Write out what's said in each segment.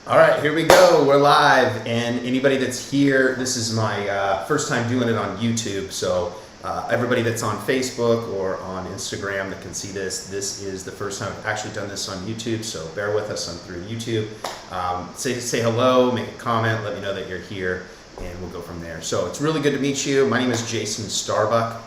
All right, here we go. We're live, and anybody that's here, this is my first time doing it on YouTube. So everybody that's on Facebook or on Instagram that can see this, this is the first time I've actually done this on YouTube. So bear with us on through YouTube. Say hello, make a comment, let me know that you're here, and we'll go from there. So it's really good to meet you. My name is Jason Starbuck,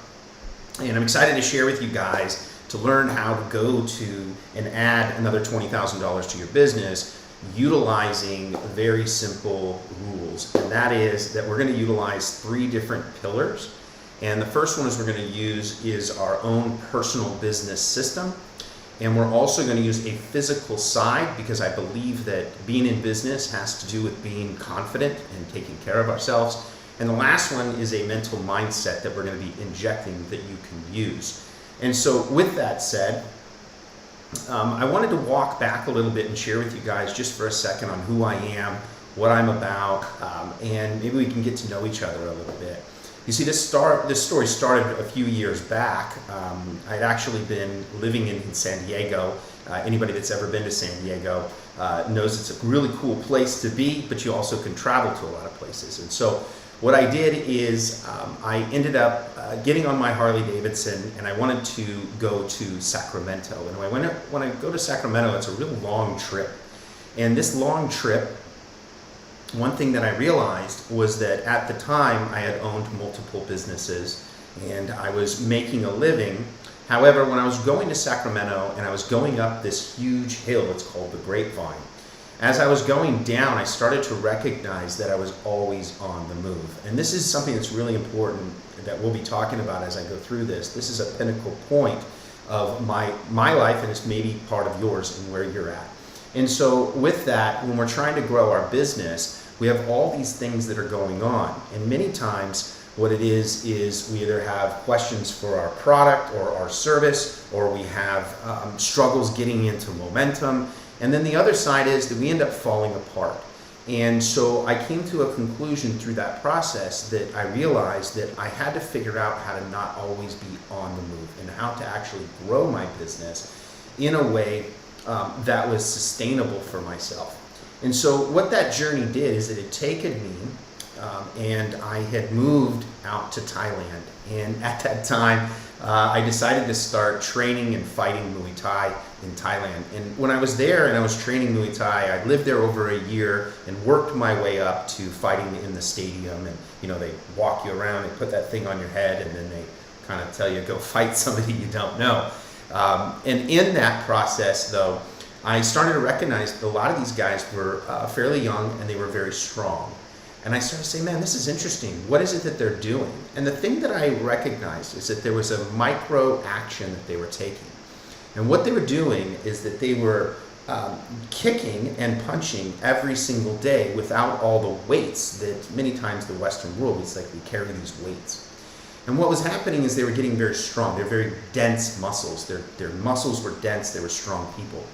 and I'm excited to share with you guys to learn how to go to and add another $20,000 to your business utilizing very simple rules. And that is that we're going to utilize 3 different pillars. And the first one is we're going to use is our own personal business system. And we're also going to use a physical side because I believe that being in business has to do with being confident and taking care of ourselves. And the last one is a mental mindset that we're going to be injecting that you can use. And so with that said, I wanted to walk back a little bit and share with you guys just for a second on who I am, what I'm about, and maybe we can get to know each other a little bit. You see, this story started a few years back. I'd actually been living in San Diego. Anybody that's ever been to San Diego knows it's a really cool place to be, but you also can travel to a lot of places. And so what I did is I ended up getting on my Harley Davidson, and I wanted to go to Sacramento. And when I go to Sacramento, it's a real long trip. And this long trip, one thing that I realized was that at the time I had owned multiple businesses and I was making a living. However, when I was going to Sacramento and I was going up this huge hill, it's called the Grapevine, as I was going down, I started to recognize that I was always on the move. And this is something that's really important that we'll be talking about as I go through this. This is a pinnacle point of my life, and it's maybe part of yours and where you're at. And so with that, when we're trying to grow our business, we have all these things that are going on. And many times what it is we either have questions for our product or our service, or we have struggles getting into momentum. And then the other side is that we end up falling apart. And so I came to a conclusion through that process that I realized that I had to figure out how to not always be on the move and how to actually grow my business in a way that was sustainable for myself. And so what that journey did is it had taken me and I had moved out to Thailand. And at that time, I decided to start training and fighting Muay Thai in Thailand. And when I was there and I was training Muay Thai, I lived there over a year and worked my way up to fighting in the stadium. And they walk you around, they put that thing on your head, and then they kind of tell you, go fight somebody you don't know. And in that process, though, I started to recognize that a lot of these guys were fairly young and they were very strong. And I started to say, man, this is interesting. What is it that they're doing? And the thing that I recognized is that there was a micro action that they were taking. And what they were doing is that they were kicking and punching every single day without all the weights that many times the Western world is like we carry these weights. And what was happening is they were getting very strong. They're very dense muscles. Their muscles were dense. They were strong people.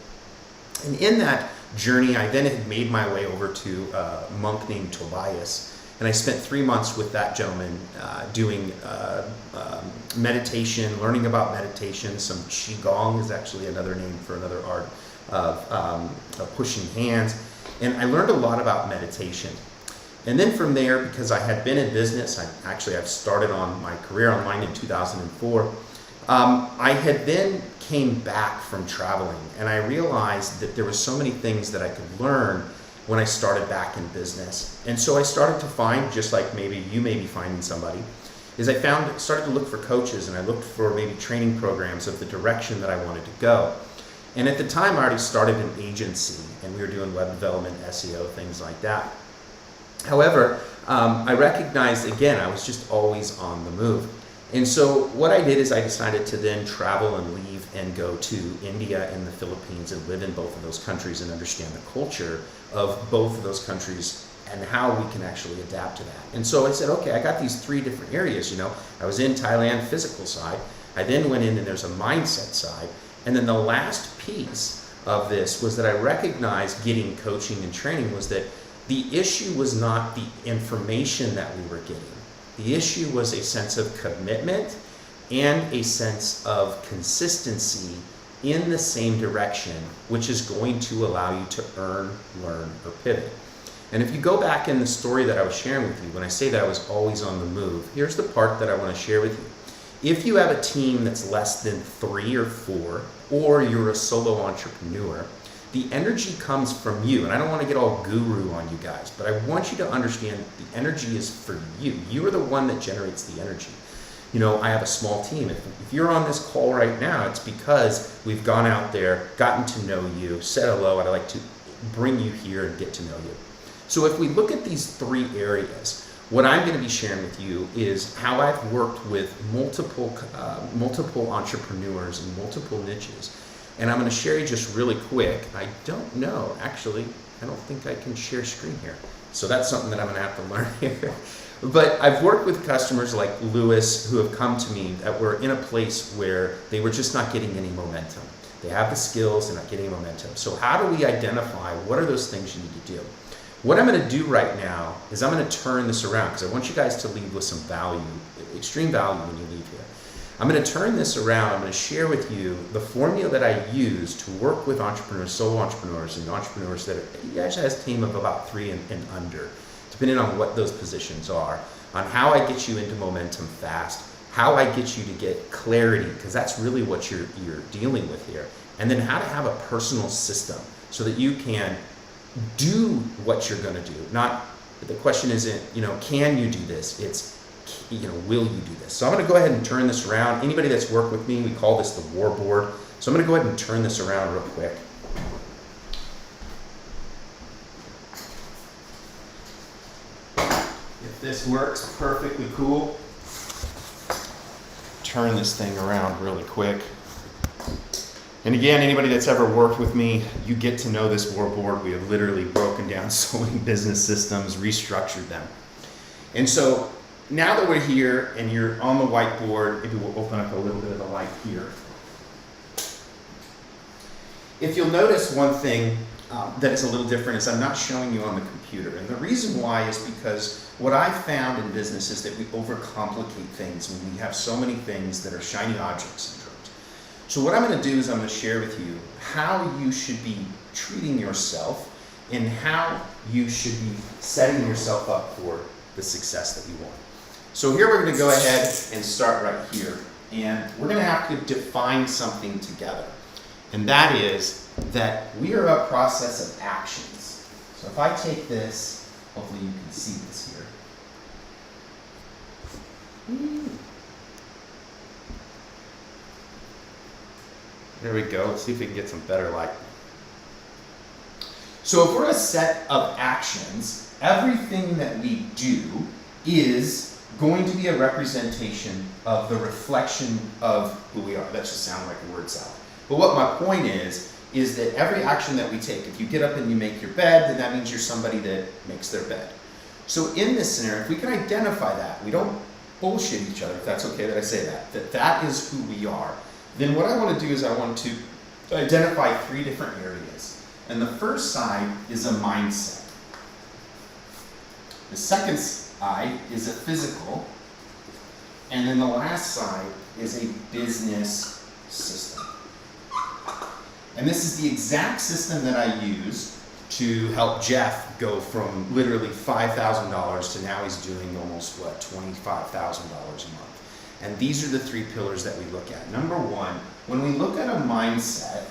And in that journey, I then had made my way over to a monk named Tobias. And I spent 3 months with that gentleman doing meditation, learning about meditation. Some Qigong is actually another name for another art of pushing hands. And I learned a lot about meditation. And then from there, because I had been in business, I've started on my career online in 2004. I had then came back from traveling, and I realized that there were so many things that I could learn when I started back in business. And so I started to find, just like maybe you may be finding somebody, is I started to look for coaches, and I looked for maybe training programs of the direction that I wanted to go. And at the time, I already started an agency, and we were doing web development, SEO, things like that. However, I recognized, again, I was just always on the move. And so what I did is I decided to then travel and leave and go to India and the Philippines and live in both of those countries and understand the culture of both of those countries and how we can actually adapt to that. And so I said, okay, I got these 3 different areas. I was in Thailand, physical side. I then went in and there's a mindset side. And then the last piece of this was that I recognized getting coaching and training was that the issue was not the information that we were getting. The issue was a sense of commitment and a sense of consistency in the same direction, which is going to allow you to earn, learn, or pivot. And if you go back in the story that I was sharing with you, when I say that I was always on the move, here's the part that I want to share with you. If you have a team that's less than 3 or 4, or you're a solo entrepreneur, the energy comes from you. And I don't want to get all guru on you guys, but I want you to understand the energy is for you. You are the one that generates the energy. You know, I have a small team. If you're on this call right now, it's because we've gone out there, gotten to know you, said hello, and I'd like to bring you here and get to know you. So if we look at these 3 areas, what I'm going to be sharing with you is how I've worked with multiple entrepreneurs in multiple niches. And I'm going to share you just really quick. I don't know, actually, I don't think I can share screen here. So that's something that I'm going to have to learn here. But I've worked with customers like Lewis who have come to me that were in a place where they were just not getting any momentum. They have the skills, they're not getting momentum. So how do we identify what are those things you need to do? What I'm going to do right now is I'm going to turn this around because I want you guys to leave with some value, extreme value when you leave here. I'm going to turn this around. I'm going to share with you the formula that I use to work with entrepreneurs, solo entrepreneurs, and entrepreneurs that actually has a team of about 3 and under, depending on what those positions are, on how I get you into momentum fast, how I get you to get clarity, because that's really what you're dealing with here, and then how to have a personal system so that you can do what you're going to do. Not, the question isn't, can you do this? It's, will you do this? So I'm going to go ahead and turn this around. Anybody that's worked with me, we call this the war board. So I'm going to go ahead and turn this around real quick. If this works, perfectly cool. Turn this thing around really quick. And again, anybody that's ever worked with me, you get to know this war board. We have literally broken down so many business systems, restructured them. And so now that we're here and you're on the whiteboard, maybe we'll open up a little bit of the light here. If you'll notice one thing that is a little different is I'm not showing you on the computer. And the reason why is because what I found in business is that we overcomplicate things when we have so many things that are shiny object syndromes. So what I'm going to do is I'm going to share with you how you should be treating yourself and how you should be setting yourself up for the success that you want. So here we're going to go ahead and start right here. And we're going to have to define something together. And that is that we are a process of actions. So if I take this, hopefully you can see this here. There we go. Let's see if we can get some better light. So if we're a set of actions, everything that we do is going to be a representation of the reflection of who we are. That just sounds like a word salad. But what my point is that every action that we take, if you get up and you make your bed, then that means you're somebody that makes their bed. So in this scenario, if we can identify that, we don't bullshit each other, if that's okay that I say that, that is who we are, then what I want to do is I want to identify 3 different areas. And the first side is a mindset. The second side is a physical. And then the last side is a business system. And this is the exact system that I use to help Jeff go from literally $5,000 to now he's doing almost, $25,000 a month. And these are the 3 pillars that we look at. Number 1, when we look at a mindset,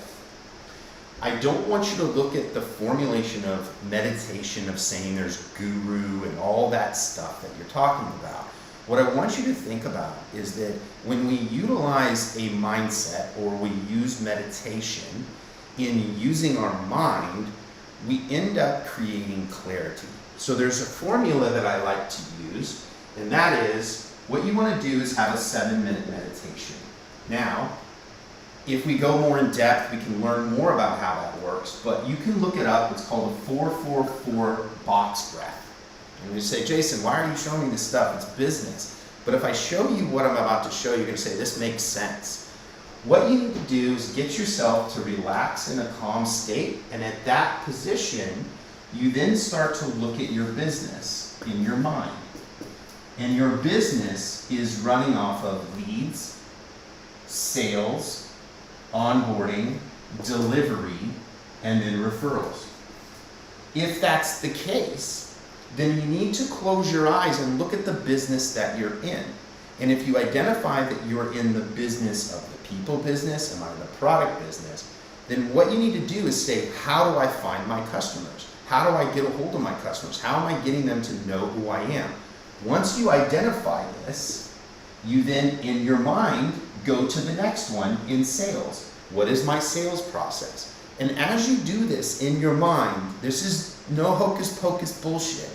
I don't want you to look at the formulation of meditation, of saying there's guru and all that stuff that you're talking about. What I want you to think about is that when we utilize a mindset or we use meditation in using our mind, we end up creating clarity. So there's a formula that I like to use, and that is what you want to do is have a 7-minute meditation. Now, if we go more in depth, we can learn more about how that works, but you can look it up. It's called a 4-4-4 box breath. And you say, Jason, why are you showing me this stuff? It's business. But if I show you what I'm about to show you, you're going to say, this makes sense. What you need to do is get yourself to relax in a calm state, and at that position, you then start to look at your business in your mind. And your business is running off of leads, sales, onboarding, delivery, and then referrals. If that's the case, then you need to close your eyes and look at the business that you're in. And if you identify that you're in the business of the people business, am I in the product business, then what you need to do is say, how do I find my customers? How do I get a hold of my customers? How am I getting them to know who I am? Once you identify this, you then, in your mind, go to the next one in sales. What is my sales process? And as you do this in your mind, this is no hocus pocus bullshit.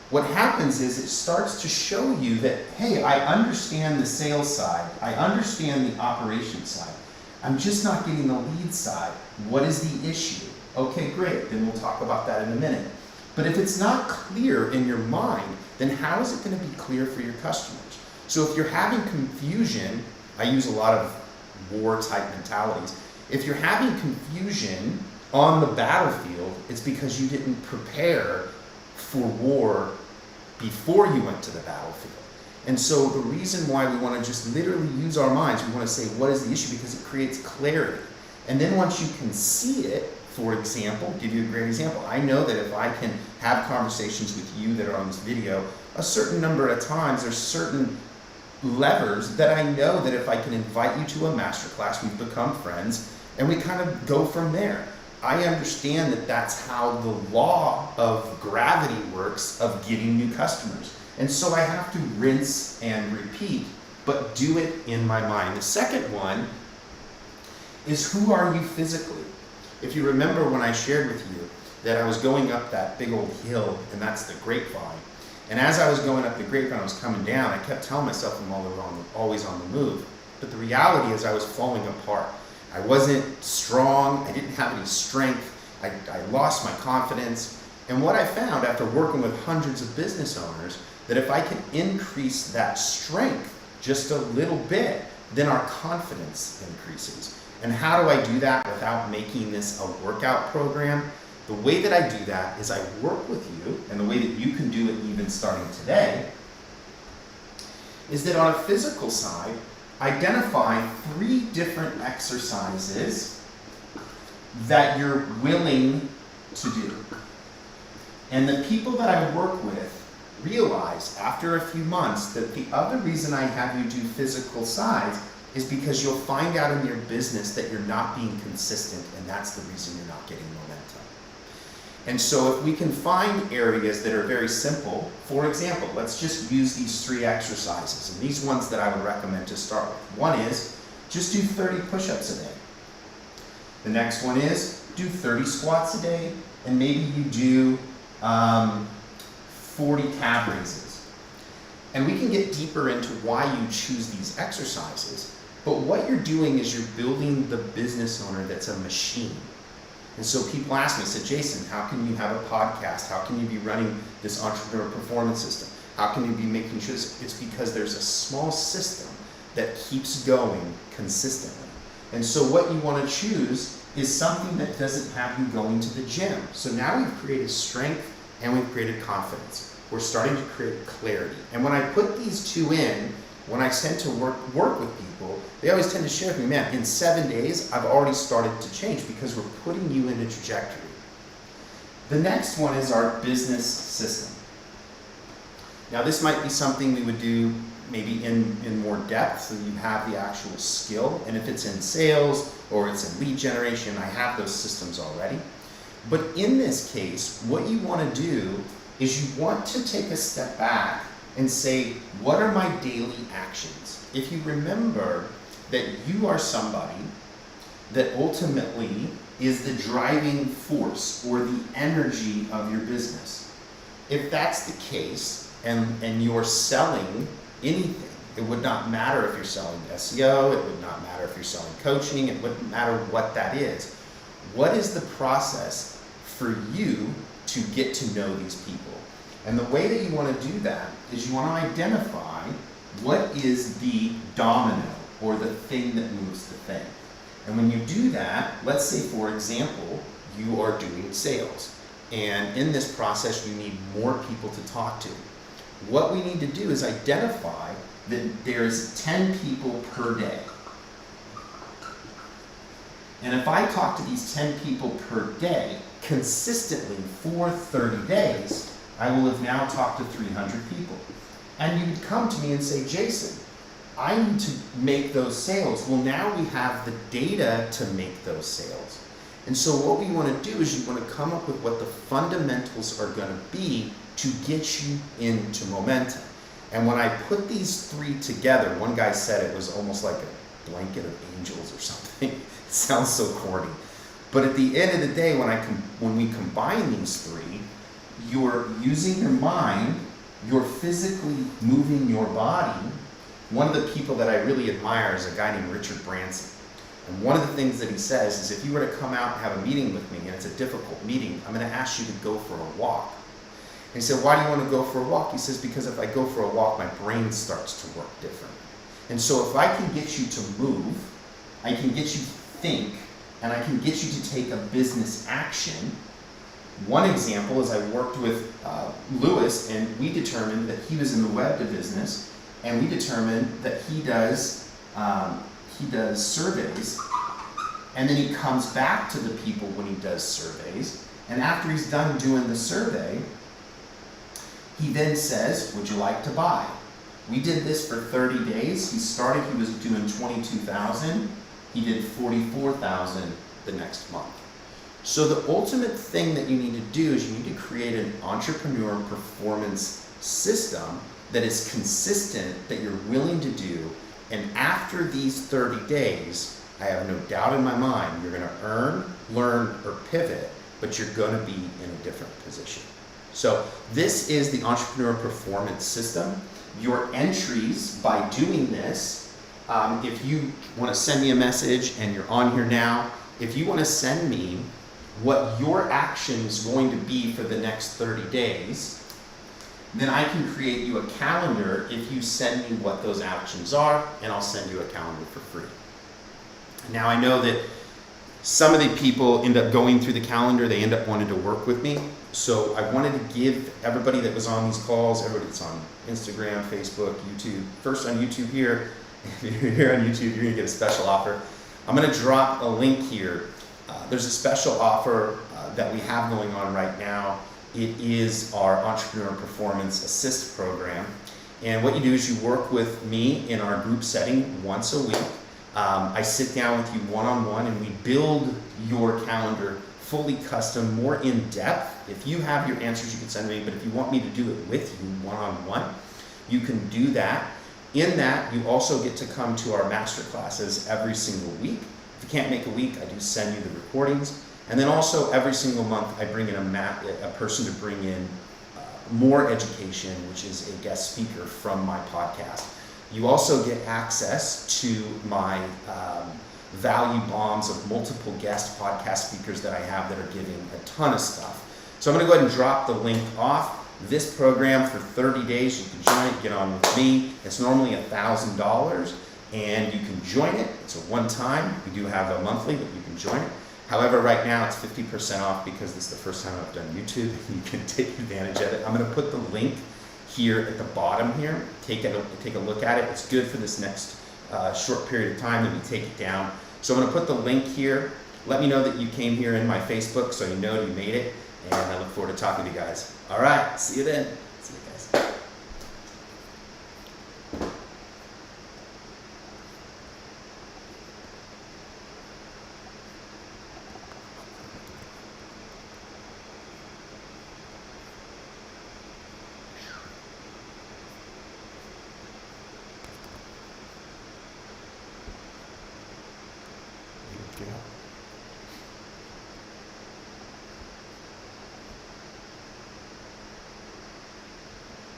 What happens is it starts to show you that, hey, I understand the sales side. I understand the operations side. I'm just not getting the lead side. What is the issue? Okay, great. Then we'll talk about that in a minute. But if it's not clear in your mind, then how is it going to be clear for your customers? So if you're having confusion, I use a lot of war type mentalities. If you're having confusion on the battlefield, it's because you didn't prepare for war before you went to the battlefield. And so the reason why we want to just literally use our minds, we want to say, what is the issue? Because it creates clarity. And then once you can see it, for example, give you a great example. I know that if I can have conversations with you that are on this video, a certain number of times, there's certain levers that I know that if I can invite you to a masterclass, we've become friends, and we kind of go from there. I understand that that's how the law of gravity works of getting new customers. And so I have to rinse and repeat, but do it in my mind. The second one is, who are you physically? If you remember when I shared with you that I was going up that big old hill, and that's the grapevine. And as I was going up the grapevine, I was coming down, I kept telling myself I'm always on the move. But the reality is I was falling apart. I wasn't strong, I didn't have any strength, I lost my confidence. And what I found after working with hundreds of business owners, that if I can increase that strength just a little bit, then our confidence increases. And how do I do that without making this a workout program? The way that I do that is I work with you, and the way that you can do it even starting today, is that on a physical side, identify 3 different exercises that you're willing to do. And the people that I work with realize after a few months that the other reason I have you do physical sides is because you'll find out in your business that you're not being consistent, and that's the reason you're not getting momentum. And so if we can find areas that are very simple, for example, let's just use these 3 exercises, and these ones that I would recommend to start with. One is, just do 30 push-ups a day. The next one is, do 30 squats a day, and maybe you do 40 calf raises. And we can get deeper into why you choose these exercises, but what you're doing is you're building the business owner that's a machine. And so people ask me, say, Jason, how can you have a podcast? How can you be running this entrepreneur performance system? How can you be making sure this? It's because there's a small system that keeps going consistently. And so what you want to choose is something that doesn't have you going to the gym. So now we've created strength and we've created confidence. We're starting to create clarity. And when I put these 2 in, when I tend to work with people, they always tend to share with me, man, in 7 days, I've already started to change because we're putting you in a trajectory. The next one is our business system. Now, this might be something we would do maybe in more depth, so you have the actual skill. And if it's in sales or it's in lead generation, I have those systems already. But in this case, what you want to do is you want to take a step back and say, what are my daily actions? If you remember that you are somebody that ultimately is the driving force or the energy of your business. If that's the case, and you're selling anything, it would not matter if you're selling SEO, it would not matter if you're selling coaching, it wouldn't matter what that is. What is the process for you to get to know these people? And the way that you want to do that is you want to identify what is the domino or the thing that moves the thing. And when you do that, let's say, for example, you are doing sales. And in this process, you need more people to talk to. What we need to do is identify that there's 10 people per day. And if I talk to these 10 people per day consistently for 30 days, I will have now talked to 300 people. And you would come to me and say, Jason, I need to make those sales. Well, now we have the data to make those sales. And so what we want to do is you want to come up with what the fundamentals are going to be to get you into momentum. And when I put these three together, one guy said it was almost like a blanket of angels or something. It sounds so corny. But at the end of the day, when we combine these three, you're using your mind, you're physically moving your body. One of the people that I really admire is a guy named Richard Branson. And one of the things that he says is if you were to come out and have a meeting with me, and it's a difficult meeting, I'm going to ask you to go for a walk. And he said, why do you want to go for a walk? He says, because if I go for a walk, my brain starts to work different. And so if I can get you to move, I can get you to think, and I can get you to take a business action. One example is I worked with Lewis, and we determined that he was in the web business, and we determined that he does surveys, and then he comes back to the people when he does surveys, and after he's done doing the survey, he then says, would you like to buy? We did this for 30 days. He was doing 22,000. He did 44,000 the next month. So the ultimate thing that you need to do is you need to create an entrepreneur performance system that is consistent, that you're willing to do. And after these 30 days, I have no doubt in my mind, you're going to earn, learn, or pivot, but you're going to be in a different position. So this is the entrepreneur performance system. Your entries by doing this, if you want to send me a message and you're on here now, if you want to send me what your action is going to be for the next 30 days, then I can create you a calendar if you send me what those actions are, and I'll send you a calendar for free. Now I know that some of the people end up going through the calendar, they end up wanting to work with me. So I wanted to give everybody that was on these calls, everybody that's on Instagram, Facebook, YouTube, first on YouTube here, if you're here on YouTube, you're gonna get a special offer. I'm gonna drop a link here. There's a special offer that we have going on right now. It is our Entrepreneur Performance Assist program. And what you do is you work with me in our group setting once a week. I sit down with you one-on-one and we build your calendar fully custom, more in depth. If you have your answers, you can send me, but if you want me to do it with you one-on-one, you can do that. In that, you also get to come to our master classes every single week. If you can't make a week, I do send you the recordings. And then also every single month, I bring in a person to bring in more education, which is a guest speaker from my podcast. You also get access to my value bombs of multiple guest podcast speakers that I have that are giving a ton of stuff. So I'm going to go ahead and drop the link off. This program for 30 days, you can join it, get on with me. It's normally $1,000 and you can join it. It's a one-time. We do have a monthly, but you can join it. However, right now it's 50% off because this is the first time I've done YouTube. You can take advantage of it. I'm going to put the link here at the bottom here. Take a look at it. It's good for this next short period of time that we take it down. So I'm going to put the link here. Let me know that you came here in my Facebook so you know you made it. And I look forward to talking to you guys. All right, see you then. See you guys.